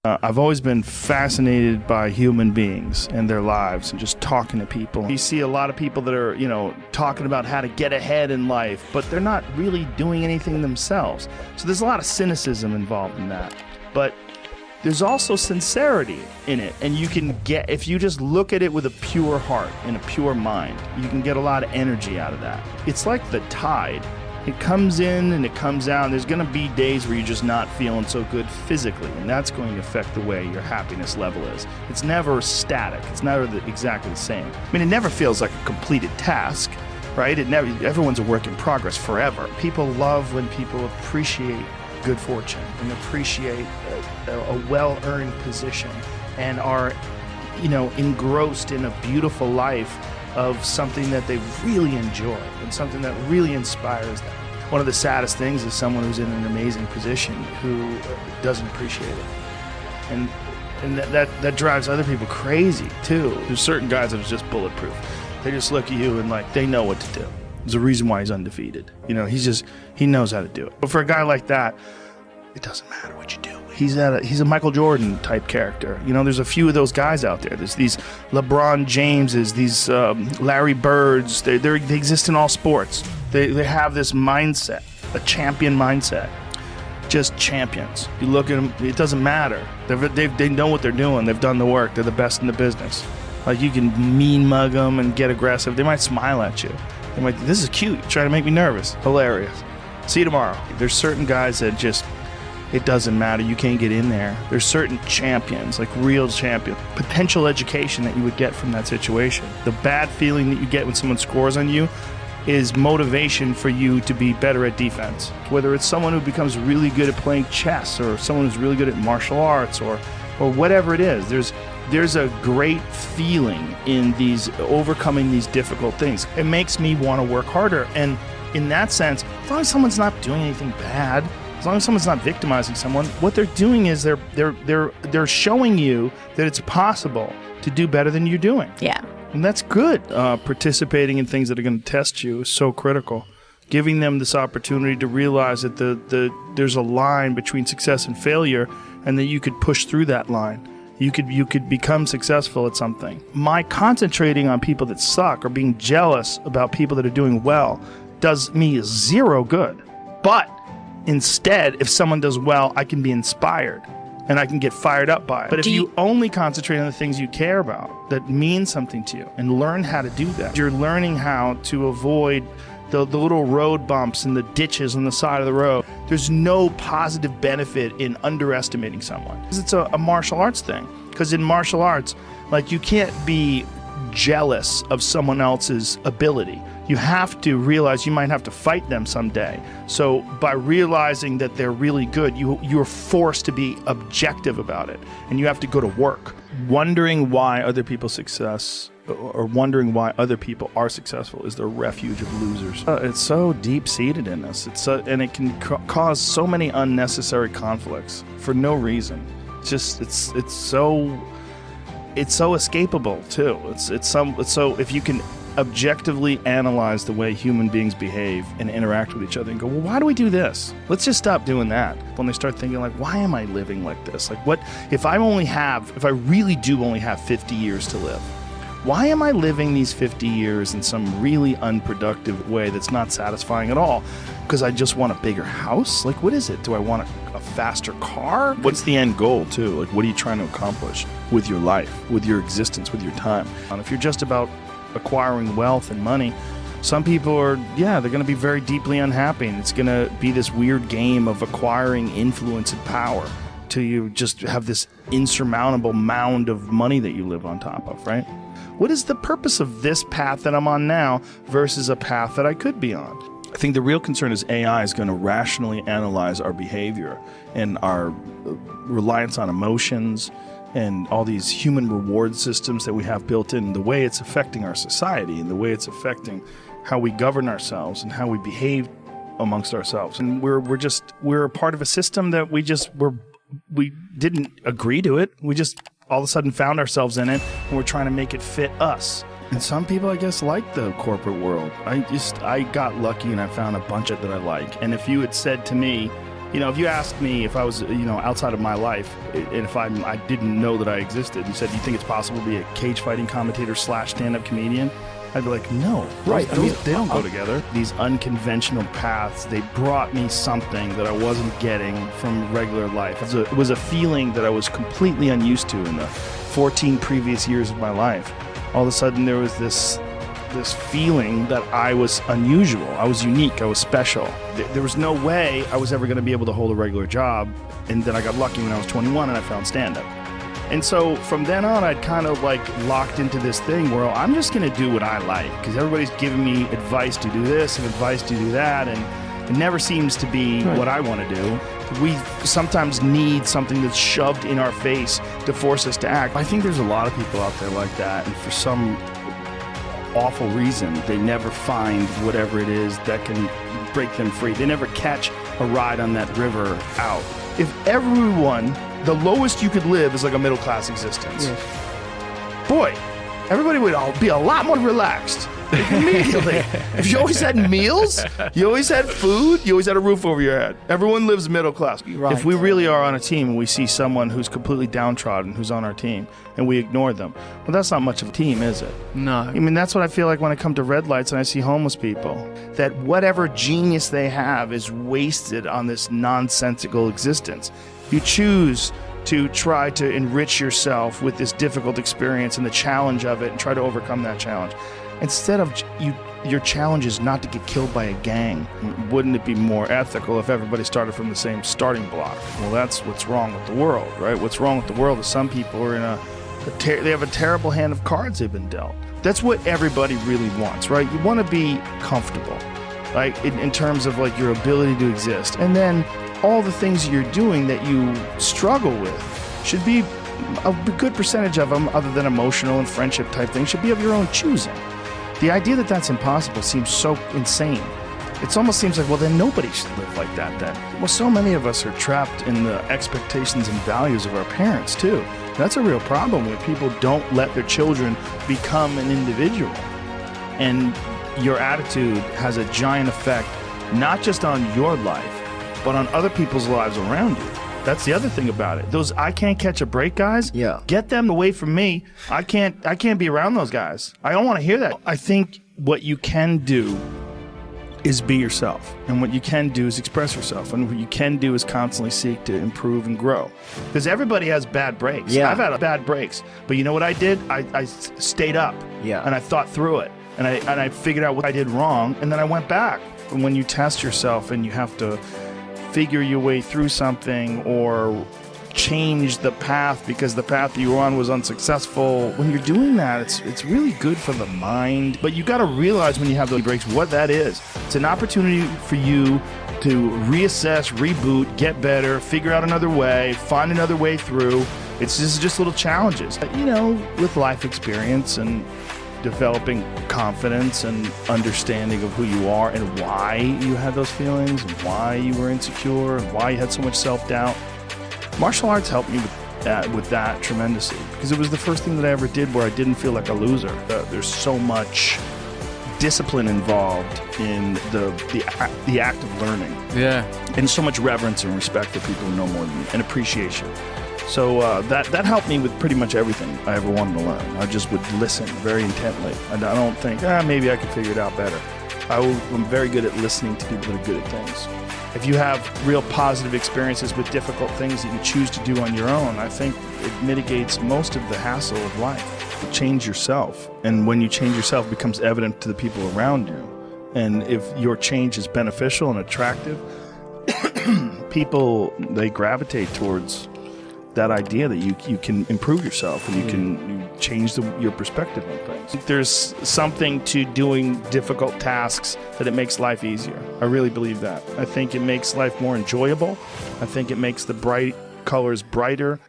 I've always been fascinated by human beings and their lives and just talking to people. You see a lot of people that are, talking about how to get ahead in life, but they're not really doing anything themselves. So there's a lot of cynicism involved in that. But there's also sincerity in it. And you can get, if you just look at it with a pure heart and a pure mind, you can get a lot of energy out of that. It's like the tide. It comes in and it comes out. There's going to be days where you're just not feeling so good physically, and that's going to affect the way your happiness level is. It's never static. It's never exactly the same. I mean, it never feels like a completed task, right? Everyone's a work in progress forever. People love when people appreciate good fortune and appreciate a well-earned position and are, engrossed in a beautiful life of something that they really enjoy and something that really inspires them. One of the saddest things is someone who's in an amazing position who doesn't appreciate it. And that drives other people crazy too. There's certain guys that are just bulletproof. They just look at you and they know what to do. There's a reason why he's undefeated. He knows how to do it. But for a guy like that, it doesn't matter what you do. He's a Michael Jordan type character. There's a few of those guys out there. There's these LeBron Jameses, these Larry Birds. They exist in all sports. They have this mindset, a champion mindset. Just champions. You look at them, it doesn't matter. They know what they're doing. They've done the work. They're the best in the business. You can mean mug them and get aggressive. They might smile at you. They might, this is cute. You're trying to make me nervous. Hilarious. See you tomorrow. There's certain guys that just, it doesn't matter. You can't get in there. There's certain champions, like real champions. Potential education that you would get from that situation. The bad feeling that you get when someone scores on you is motivation for you to be better at defense. Whether it's someone who becomes really good at playing chess or someone who's really good at martial arts or whatever it is, there's a great feeling in these overcoming these difficult things. It makes me want to work harder. And in that sense, as long as someone's not doing anything bad, as long as someone's not victimizing someone, what they're doing is they're showing you that it's possible to do better than you're doing. Yeah. And that's good. Participating in things that are going to test you is so critical. Giving them this opportunity to realize that there's a line between success and failure, and that you could push through that line. You could become successful at something. My concentrating on people that suck or being jealous about people that are doing well does me zero good. But instead, if someone does well, I can be inspired and I can get fired up by it. But if you only concentrate on the things you care about that mean something to you and learn how to do that, you're learning how to avoid the little road bumps and the ditches on the side of the road. There's no positive benefit in underestimating someone. It's a martial arts thing. Because in martial arts, you can't be jealous of someone else's ability. You have to realize you might have to fight them someday. So by realizing that they're really good, you're forced to be objective about it. And you have to go to work. Wondering why other people's success or wondering why other people are successful is the refuge of losers. It's so deep-seated in us. And it can cause so many unnecessary conflicts for no reason. It's so escapable too. So if you can objectively analyze the way human beings behave and interact with each other and go, well, why do we do this? Let's just stop doing that. When they start thinking why am I living like this? What if I really do only have 50 years to live? Why am I living these 50 years in some really unproductive way that's not satisfying at all? Because I just want a bigger house? What is it? Do I want a faster car? What's the end goal, too? What are you trying to accomplish with your life, with your existence, with your time? And if you're just about acquiring wealth and money, some people are, they're going to be very deeply unhappy. And it's going to be this weird game of acquiring influence and power till you just have this insurmountable mound of money that you live on top of, right? What is the purpose of this path that I'm on now versus a path that I could be on? I think the real concern is AI is going to rationally analyze our behavior and our reliance on emotions and all these human reward systems that we have built in, the way it's affecting our society and the way it's affecting how we govern ourselves and how we behave amongst ourselves. And we're a part of a system that we didn't agree to it. We just all of a sudden found ourselves in it, and we're trying to make it fit us. And some people, I guess, like the corporate world. I got lucky and I found a bunch of that I like. And if you had said to me You know, if you asked me if I was, outside of my life, and if I didn't know that I existed, you said, do you think it's possible to be a cage fighting commentator / stand-up comedian? I'd be like, no. Right. They don't go together. These unconventional paths, they brought me something that I wasn't getting from regular life. It was a feeling that I was completely unused to in the 14 previous years of my life. All of a sudden, there was this feeling that I was unusual, I was unique, I was special. There was no way I was ever going to be able to hold a regular job, and then I got lucky when I was 21 and I found stand-up. And so from then on, I'd kind of like locked into this thing where I'm just going to do what I like, because everybody's giving me advice to do this and advice to do that, and it never seems to be what I want to do. We sometimes need something that's shoved in our face to force us to act. I think there's a lot of people out there like that, and for some awful reason, they never find whatever it is that can break them free. They never catch a ride on that river out. If everyone, the lowest you could live is like a middle-class existence. Yes. Boy, everybody would all be a lot more relaxed immediately. If you always had meals, you always had food, you always had a roof over your head. Everyone lives middle class. Right. If we really are on a team and we see someone who's completely downtrodden who's on our team and we ignore them, well, that's not much of a team, is it? No. I mean, that's what I feel like when I come to red lights and I see homeless people, that whatever genius they have is wasted on this nonsensical existence. You choose to try to enrich yourself with this difficult experience and the challenge of it and try to overcome that challenge. Instead of your challenge is not to get killed by a gang. Wouldn't it be more ethical if everybody started from the same starting block? Well, that's what's wrong with the world, right? What's wrong with the world is some people are in they have a terrible hand of cards they've been dealt. That's what everybody really wants, right? You want to be comfortable, like in terms of like your ability to exist. And then all the things you're doing that you struggle with should be a good percentage of them, other than emotional and friendship type things, should be of your own choosing. The idea that that's impossible seems so insane. It almost seems like, well, then nobody should live like that then. Well, so many of us are trapped in the expectations and values of our parents too. That's a real problem when people don't let their children become an individual. And your attitude has a giant effect, not just on your life, but on other people's lives around you. That's the other thing about it. Those I can't catch a break guys, get them away from me. I can't be around those guys. I don't want to hear that. I think what you can do is be yourself. And what you can do is express yourself. And what you can do is constantly seek to improve and grow. Because everybody has bad breaks. Yeah. I've had bad breaks. But you know what I did? I stayed up. Yeah. And I thought through it. And I figured out what I did wrong. And then I went back. And when you test yourself and you have to figure your way through something or change the path because the path you were on was unsuccessful, when you're doing that, it's really good for the mind. But you got to realize when you have those breaks what that is. It's an opportunity for you to reassess, reboot, get better, figure out another way, find another way through. It's just little challenges, with life experience and developing confidence and understanding of who you are and why you had those feelings and why you were insecure and why you had so much self-doubt. Martial arts helped me with that tremendously, because it was the first thing that I ever did where I didn't feel like a loser. There's so much discipline involved in the act of learning. Yeah. And so much reverence and respect for people who know more than me, and appreciation. So that helped me with pretty much everything I ever wanted to learn. I just would listen very intently. I don't think, maybe I could figure it out better. I'm very good at listening to people that are good at things. If you have real positive experiences with difficult things that you choose to do on your own, I think it mitigates most of the hassle of life. You change yourself. And when you change yourself, it becomes evident to the people around you. And if your change is beneficial and attractive, people, they gravitate towards that idea that you can improve yourself and you change your perspective on things. There's something to doing difficult tasks that it makes life easier. I really believe that. I think it makes life more enjoyable. I think it makes the bright colors brighter